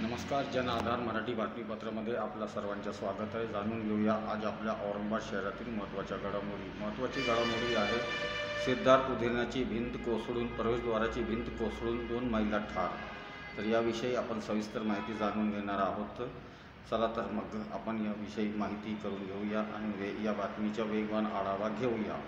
नमस्कार, जन आधार मराठी बातमीपत्रामध्ये आपल्या सर्वांचे स्वागत आहे। जाणून घेऊया आज आपल्या औरंगाबाद शहरातील महत्त्वाची घडामोडी आहे। सिद्धार्थ उद्यानाची भिंत कोसळून प्रवेशद्वाराची भिंत कोसळून 2 महिला ठार। तर याविषयी आपण सविस्तर माहिती जाणून घेणार आहोत। चला तर मग आपण याविषयी माहिती करून घेऊया आणि या बातमीचा वेगवान आढावा घेऊया।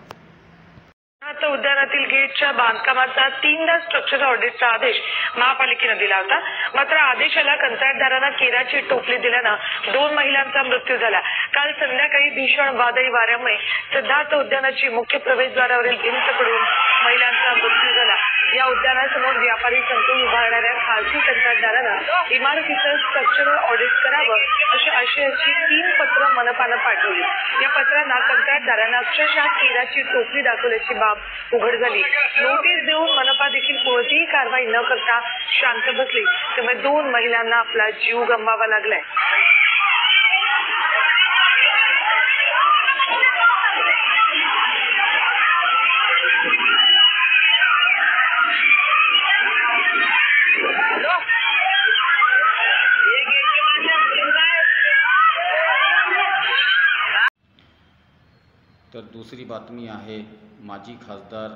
उद्यानातील गेटच्या बांधकामाचा 3दा स्ट्रक्चर ऑडिटचा आदेश महापालिकेने दिला होता। मात्र आदेशाला कंत्राटदारांना केराची टोपली दिल्यानं 2 महिलांचा मृत्यू झाला। काल संध्याकाळी भीषण वादळी वाऱ्यामुळे सिद्धार्थ उद्यानाची मुख्य प्रवेशद्वारावरील भिंत पडून महिलांचा मृत्यू झाला। या उद्यानासमोर व्यापारी संकुल उभारणाऱ्या खासगी कंत्राटदारांना इमारतीचं स्ट्रक्चरल ऑडिट करावं अशा आशयाची 3 पत्र मनपानं पाठवली। या पत्रांना कंत्राटदारांना अक्षरशः केराची टोपली दाखवल्याची बाब उघड झाली। नोटीस देऊन मनपा देखील कोणतीही कारवाई न करता शांत बसली, त्यामुळे 2 महिलांना आपला जीव गमवावा लागलाय। तर दुसरी बातमी आहे, माजी खासदार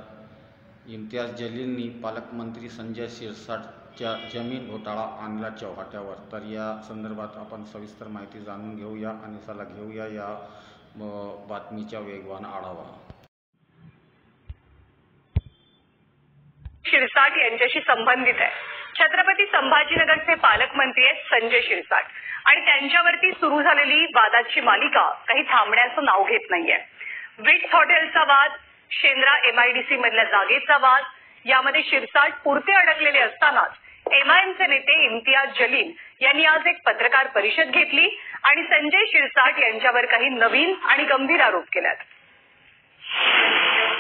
इम्तियाज जलीलनी पालकमंत्री संजय शिरसाटच्या जमीन घोटाळा आणला चव्हाट्यावर। तर या संदर्भात आपण सविस्तर माहिती जाणून घेऊया आणि चला घेऊया या बातमीचा वेगवान आढावा। शिरसाट यांच्याशी संबंधित आहे। छत्रपती संभाजीनगरचे पालकमंत्री आहेत संजय शिरसाट आणि त्यांच्यावरती सुरू झालेली वादाची मालिका काही थांबण्याचं नाव घेत नाहीये। विट्स हॉटेलचा वाद, शेंद्रा MIDC मधल्या जागेचा वाद, यामध्ये शिरसाट पुरते अडकलेले असतानाच MIMचे नेते इम्तियाज जलील यांनी आज एक पत्रकार परिषद घेतली आणि संजय शिरसाट यांच्यावर काही नवीन आणि गंभीर आरोप केलेत।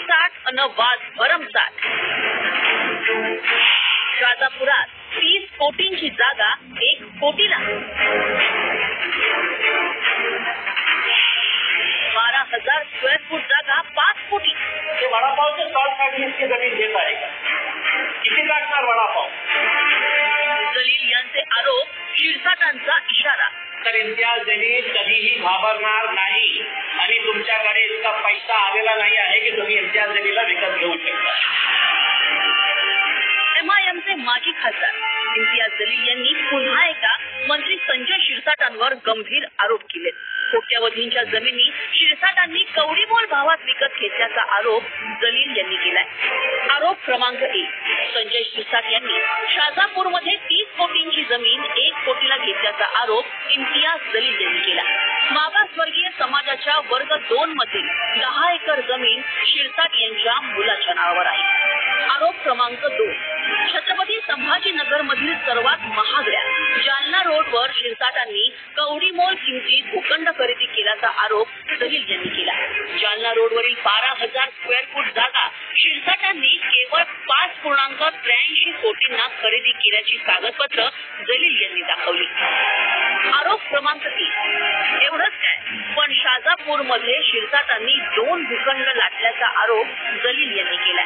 साठ अन वाद भरमसाठ। राजापुरात 30 कोटींची जागा 1 कोटीला, 12,000 स्क्वेअर फूट जागा 5 कोटी। ते वडापावचे स्टॉलसाठी इतकी जमीन घेत आहे का? किती लागणार वडापाव? जलील यांचे आरोप, शिरसाटांचा इशारा। तर इम्तियाज जलील कधीही घाबरणार नाही आणि तुमच्याकडे इतका पैसा आलेला नाही आहे की तुम्ही इम्तियाज जलीलला विकत घेऊ शकता। MIMचे माजी खासदार इम्तियाज जलील यांनी पुन्हा एकदा मंत्री संजय शिरसाटांवर गंभीर आरोप केले। कोट्यावधींच्या जमिनी शिरसाटांनी कवडीमोल भावात विकत घेतल्याचा आरोप जलील यांनी केलाय। आरोप क्रमांक 1, संजय शिरसाट यांनी शाजापूरमध्ये 30 कोटींची जमीन 1 कोटीला घेतल्याचा आरोप इम्तियाज जलील यांनी केला। मागासवर्गीय समाजाच्या वर्ग 2 मधील 10 एकर जमीन शिरसाट यांच्या मुलाच्या नावावर आहे। आरोप क्रमांक 2, छत्रपती संभाजीनगर मधील सर्वात महागड्या जालना रोडवर शिरसाटांनी कवडीमोल किमतीत भूखंड खरेदी केल्याचा आरोप जलील यांनी केला। जालना रोडवरील 12,000 स्क्वेअर फूट जागा शिरसाटांनी केवळ 5.83 कोटींना खरेदी केल्याची कागदपत्र जलील यांनी दाखवली। आरोप क्रमांक 3, एवढंच काय, पण शाजापूरमध्ये शिरसाटांनी 2 भूखंड लाटल्याचा आरोप जलील यांनी केला।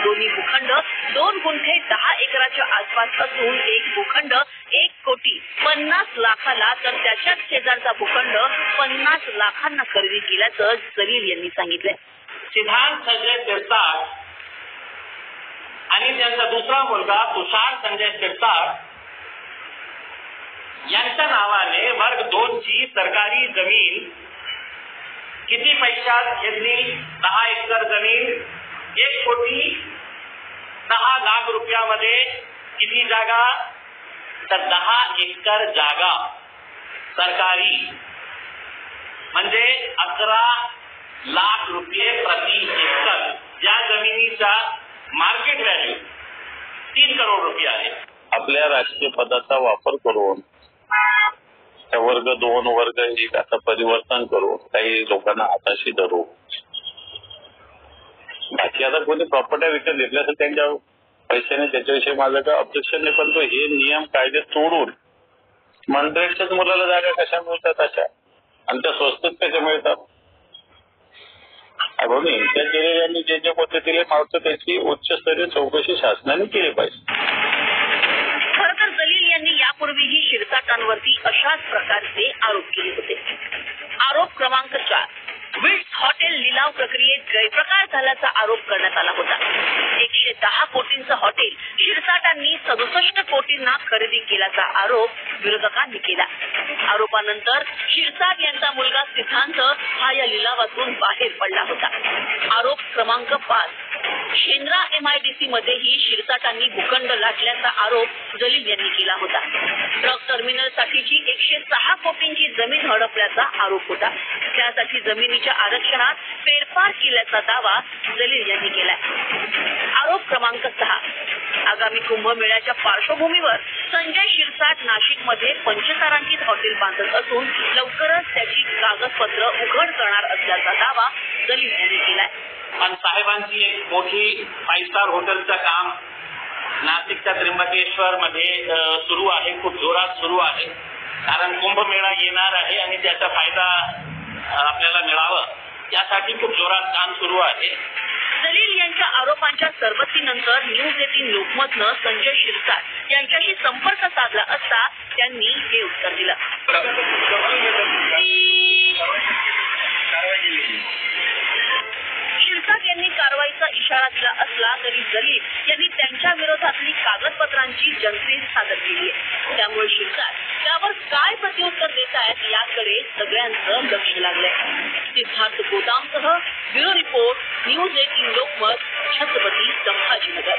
दोन्ही भूखंड 2 गुंठे 10 एकराच्या आसपास असून एक भूखंड 1 कोटी 50 लाखाला तर त्याच्याच शेजारचा भूखंड 50 लाखांना खरेदी केल्याचं जलील यांनी सांगितलंय। सिद्धार्थ संजय शिरसाट आणि त्यांचा दुसरा मुलगा तुषार संजय शिरसाट यांच्या नावाने वर्ग 2 ची सरकारी जमीन किती पैशात घेतली? 10 एकर जमीन 1 कोटी 10 लाख रुपयामध्ये। किती जागा? तर 10 एकर जागा सरकारी, म्हणजे 11 लाख रुपये प्रति एकर। ज्या जमिनीचा मार्केट व्हॅल्यू 3 करोड रुपये आहे। आपल्या राजकीय पदाचा वापर करून वर्ग 2 वर्ग 1 आता परिवर्तन करून काही लोकांना हाताशी धरू, बाकी आता कोणी प्रॉपर्टी विकत घेतल्या तर त्यांच्या पैशाने त्याच्याविषयी माझं काय ऑब्जेक्शन नाही, पण तो हे नियम कायदे तोडून मंत्र्यांच्याच मुलाला जागा कशा मिळतात अशा, आणि त्या स्वस्तात कशा मिळतात? म्हणून इम्तियाज जलील यांनी जे जे पद्धतीने मावतं त्याची उच्चस्तरीय चौकशी शासनाने केली पाहिजे। खरं तर जलील यांनी यापूर्वीही शिरसाट यांवरती अशाच प्रकारचे आरोप केले होते. आरोप क्रमांक 4, विट्स हॉटेल लिलाव प्रक्रियेत गैरप्रकार झाल्याचा आरोप करण्यात आला होता. 110 कोटींचं हॉटेल शिरसाटांनी 67 कोटींना खरेदी केल्याचा आरोप विरोधकांनी केला. आरोपानंतर शिरसाट यांचा मुलगा सिद्धांत हा या लिलावातून बाहेर पडला होता. आरोप क्रमांक 5, शेंद्रा MIDC मध्येही शिरसाटांनी भूखंड लाटल्याचा आरोप जलील यांनी केला होता. ट्रक टर्मिनल साठीची 106 कोटींची जमीन हडपल्याचा आरोप होता. त्यासाठी जमिनीच्या आरक्षणात फेरफार केल्याचा दावा जलील यांनी केलाय. आरोप क्रमांक 6, आगामी कुंभमेळ्याच्या पार्श्वभूमीवर संजय शिरसाट नाशिकमध्ये पंचतारांकित हॉटेल बांधत असून लवकरच त्याची कागदपत्र उघड करणार असल्याचा दावा जलील यांनी केलाय. पण साहेबांची एक मोठी 5 स्टार हॉटेलचं काम नाशिकच्या त्र्यंबकेश्वर मध्ये सुरू आहे, खूप जोरात सुरू आहे. कारण कुंभमेळा येणार आहे आणि त्याचा फायदा आपल्याला मिळावा यासाठी खूप जोरात काम सुरू आहे. जलील यांच्या आरोपांच्या सरबत्तीनंतर न्यूज 18 लोकमतनं संजय शिरसाट यांच्याशी संपर्क साधला असता त्यांनी हे उत्तर दिलं. शिरसाट यांनी कारवाईचा इशारा दिला असला तरी जलील यांनी त्यांच्या विरोधातली कागदपत्रांची जंत्री सादर केली आहे. त्यामुळे शिरसाट त्यावर काय प्रत्युत्तर देत आहेत याकडे सगळ्यांचं लक्ष लागलंय. सिद्धार्थ गोदामसह bureau report, news 18 Lokmat, Chhatrapati Sambhajinagar.